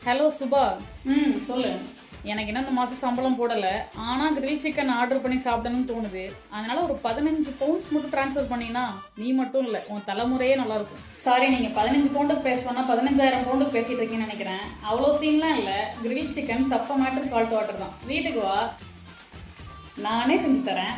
Hello Subha, சொல்லு. எனக்கு இன்னும் இந்த மாதம் சம்பளம் போடலை. ஆனால் கிரில் சிக்கன் ஆர்டர் பண்ணி சாப்பிடணும்னு தோணுது. அதனால ஒரு 15 பவுண்ட்ஸ் மட்டும் ட்ரான்ஸ்ஃபர் பண்ணினா நீ மட்டும் இல்லை, உன் தலைமுறையே நல்லாயிருக்கும். சாரி, நீங்கள் 15 பவுண்டுக்கு பேசுவோன்னா 15,000 பவுண்டுக்கு பேசிகிட்டு இருக்கீங்கன்னு நினைக்கிறேன். அவ்வளோ சீன்லாம் இல்லை. கிரில் சிக்கன் சப்ப மேட்டர் சால்ட் வாட்டர் தான். வீட்டுக்கு வா, நானே செஞ்சு தரேன்.